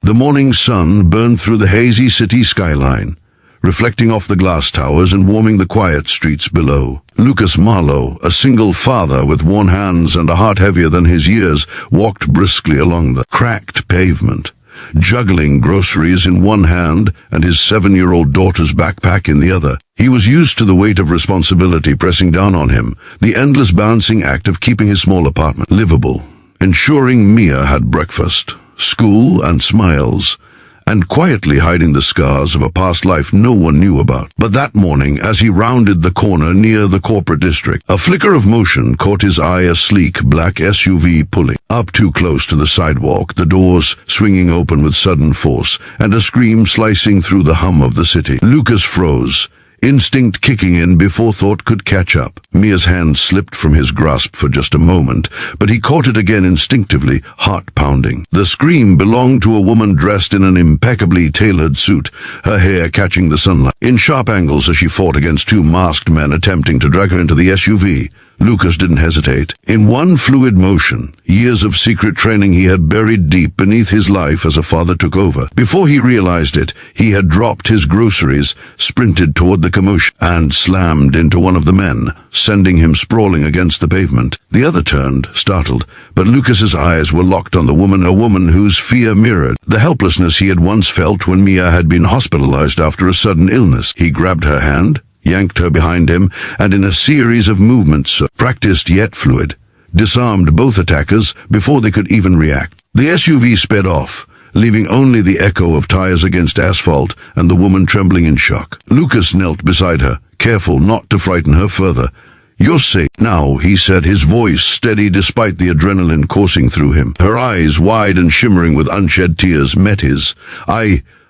The morning sun burned through the hazy city skyline, reflecting off the glass towers and warming the quiet streets below. Lucas Marlowe, a single father with worn hands and a heart heavier than his years, walked briskly along the cracked pavement, juggling groceries in one hand and his 7-year-old daughter's backpack in the other. He was used to the weight of responsibility pressing down on him, the endless balancing act of keeping his small apartment livable, ensuring Mia had breakfast, school, and smiles, and quietly hiding the scars of a past life no one knew about. But that morning, as he rounded the corner near the corporate district, a flicker of motion caught his eye, a sleek black SUV pulling up too close to the sidewalk, the doors swinging open with sudden force, and a scream slicing through the hum of the city. Lucas froze, instinct kicking in before thought could catch up. Mia's hand slipped from his grasp for just a moment, but he caught it again instinctively, heart pounding. The scream belonged to a woman dressed in an impeccably tailored suit, her hair catching the sunlight in sharp angles as she fought against two masked men attempting to drag her into the SUV. Lucas didn't hesitate. In one fluid motion, years of secret training he had buried deep beneath his life as a father took over. Before he realized it, he had dropped his groceries, sprinted toward the commotion, and slammed into one of the men, sending him sprawling against the pavement. The other turned, startled, but Lucas's eyes were locked on the woman, a woman whose fear mirrored the helplessness he had once felt when Mia had been hospitalized after a sudden illness. He grabbed her hand, yanked her behind him, and in a series of movements, practiced yet fluid, disarmed both attackers before they could even react. The SUV sped off, leaving only the echo of tires against asphalt and the woman trembling in shock. Lucas knelt beside her, careful not to frighten her further. "You're safe now," he said, his voice steady despite the adrenaline coursing through him. Her eyes, wide and shimmering with unshed tears, met his.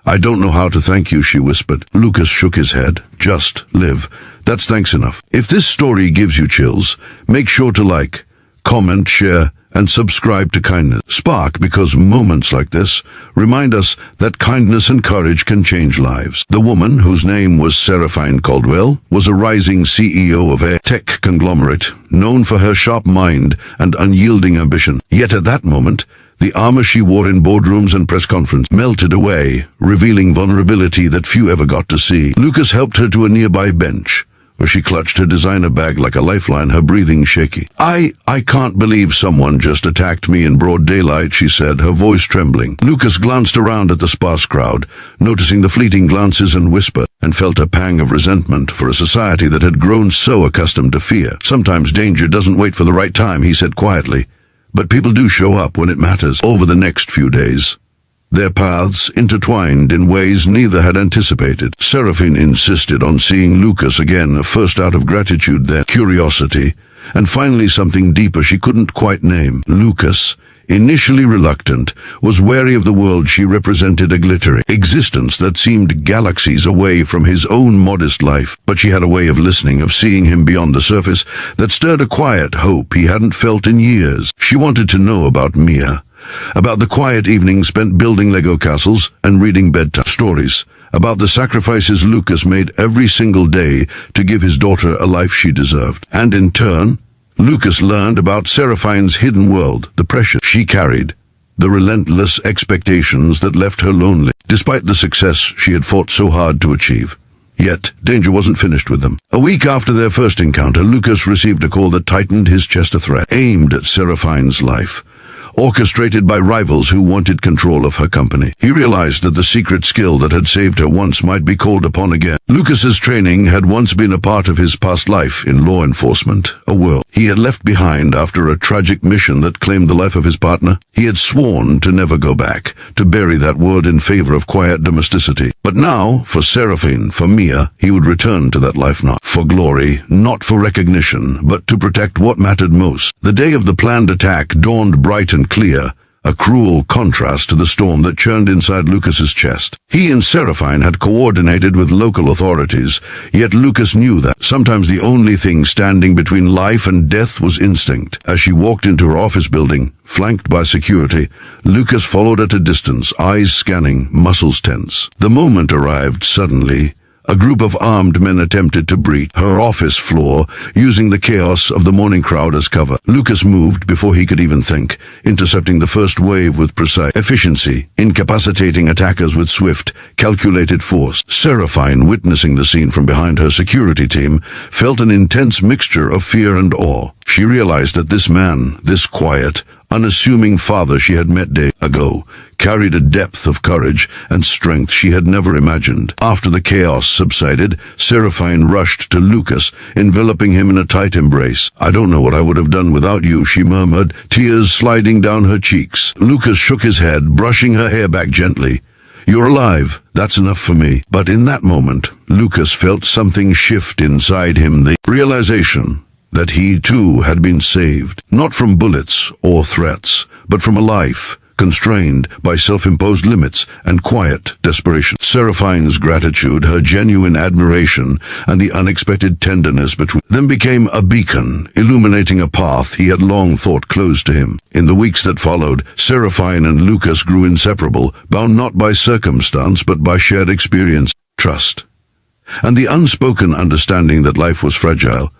I don't know how to thank you," she whispered. Lucas shook his head. "Just live. That's thanks enough. If this story gives you chills, make sure to like, comment, share, and subscribe to Kindness Spark, because moments like this remind us that kindness and courage can change lives." The woman, whose name was Seraphine Caldwell, was a rising CEO of a tech conglomerate, known for her sharp mind and unyielding ambition. Yet at that moment, the armor she wore in boardrooms and press conferences melted away, revealing vulnerability that few ever got to see. Lucas helped her to a nearby bench, where she clutched her designer bag like a lifeline, her breathing shaky. I can't believe someone just attacked me in broad daylight," she said, her voice trembling. Lucas glanced around at the sparse crowd, noticing the fleeting glances and whisper, and felt a pang of resentment for a society that had grown so accustomed to fear. "Sometimes danger doesn't wait for the right time," he said quietly. "But people do show up when it matters." Over the next few days, their paths intertwined in ways neither had anticipated. Seraphine insisted on seeing Lucas again, first out of gratitude, then curiosity, and finally something deeper she couldn't quite name. Lucas, initially reluctant, was wary of the world she represented, a glittering existence that seemed galaxies away from his own modest life. But she had a way of listening, of seeing him beyond the surface, that stirred a quiet hope he hadn't felt in years. She wanted to know about Mia, about the quiet evenings spent building Lego castles and reading bedtime stories, about the sacrifices Lucas made every single day to give his daughter a life she deserved. And in turn, Lucas learned about Seraphine's hidden world, the pressure she carried, the relentless expectations that left her lonely, despite the success she had fought so hard to achieve. Yet, danger wasn't finished with them. A week after their first encounter, Lucas received a call that tightened his chest, a threat aimed at Seraphine's life, orchestrated by rivals who wanted control of her company. He realized that the secret skill that had saved her once might be called upon again. Lucas's training had once been a part of his past life in law enforcement, a world he had left behind after a tragic mission that claimed the life of his partner. He had sworn to never go back, to bury that world in favor of quiet domesticity. But now, for Seraphine, for Mia, he would return to that life, not for glory, not for recognition, but to protect what mattered most. The day of the planned attack dawned bright and clear, a cruel contrast to the storm that churned inside Lucas's chest. He and Seraphine had coordinated with local authorities, yet Lucas knew that sometimes the only thing standing between life and death was instinct. As she walked into her office building, flanked by security, Lucas followed at a distance, eyes scanning, muscles tense. The moment arrived suddenly, A group of armed men attempted to breach her office floor, using the chaos of the morning crowd as cover. Lucas moved before he could even think, intercepting the first wave with precise efficiency, incapacitating attackers with swift, calculated force. Seraphine, witnessing the scene from behind her security team, felt an intense mixture of fear and awe. She realized that this man, this quiet, unassuming father she had met days ago, carried a depth of courage and strength she had never imagined. After the chaos subsided, Seraphine rushed to Lucas, enveloping him in a tight embrace. "I don't know what I would have done without you," she murmured, tears sliding down her cheeks. Lucas shook his head, brushing her hair back gently. "You're alive. That's enough for me." But in that moment, Lucas felt something shift inside him, the realization that he too had been saved, not from bullets or threats, but from a life constrained by self-imposed limits and quiet desperation. Seraphine's gratitude, her genuine admiration, and the unexpected tenderness between them became a beacon, illuminating a path he had long thought closed to him. In the weeks that followed, Seraphine and Lucas grew inseparable, bound not by circumstance but by shared experience, trust, and the unspoken understanding that life was fragile,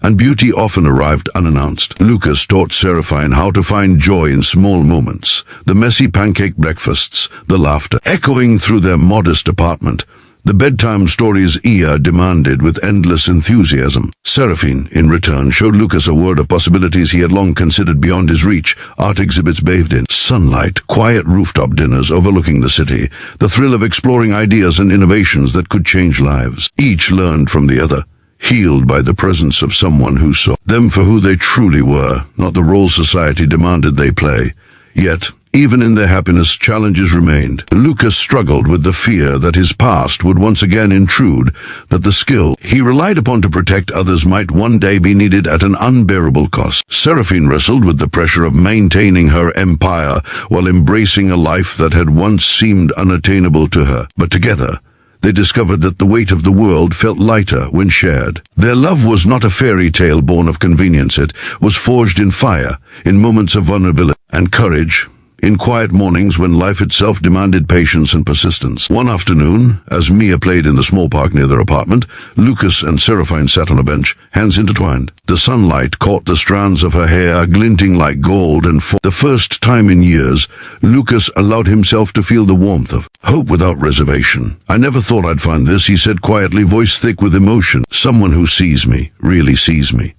and beauty often arrived unannounced. Lucas taught Seraphine how to find joy in small moments, the messy pancake breakfasts, the laughter echoing through their modest apartment, the bedtime stories Ia demanded with endless enthusiasm. Seraphine, in return, showed Lucas a world of possibilities he had long considered beyond his reach: art exhibits bathed in sunlight, quiet rooftop dinners overlooking the city, the thrill of exploring ideas and innovations that could change lives. Each learned from the other, healed by the presence of someone who saw them for who they truly were, not the role society demanded they play. Yet, even in their happiness, challenges remained. Lucas struggled with the fear that his past would once again intrude, that the skill he relied upon to protect others might one day be needed at an unbearable cost. Seraphine wrestled with the pressure of maintaining her empire while embracing a life that had once seemed unattainable to her. But together, they discovered that the weight of the world felt lighter when shared. Their love was not a fairy tale born of convenience. It was forged in fire, in moments of vulnerability and courage, in quiet mornings when life itself demanded patience and persistence. One afternoon, as Mia played in the small park near their apartment, Lucas and Seraphine sat on a bench, hands intertwined. The sunlight caught the strands of her hair, glinting like gold, and for the first time in years, Lucas allowed himself to feel the warmth of hope without reservation. "I never thought I'd find this," he said quietly, voice thick with emotion. "Someone who sees me, really sees me."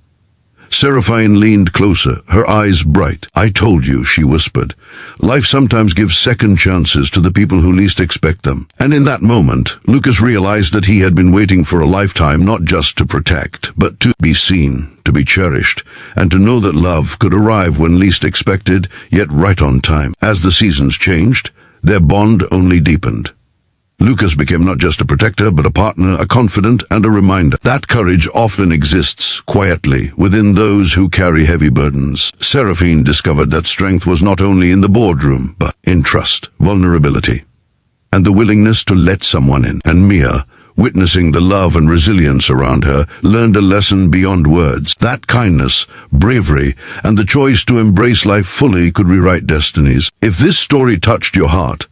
Seraphine leaned closer, her eyes bright. "I told you," she whispered. "Life sometimes gives second chances to the people who least expect them." And in that moment, Lucas realized that he had been waiting for a lifetime, not just to protect, but to be seen, to be cherished, and to know that love could arrive when least expected, yet right on time. As the seasons changed, their bond only deepened. Lucas became not just a protector, but a partner, a confidant, and a reminder that courage often exists quietly within those who carry heavy burdens. Seraphine discovered that strength was not only in the boardroom, but in trust, vulnerability, and the willingness to let someone in. And Mia, witnessing the love and resilience around her, learned a lesson beyond words. That kindness, bravery, and the choice to embrace life fully could rewrite destinies. If this story touched your heart,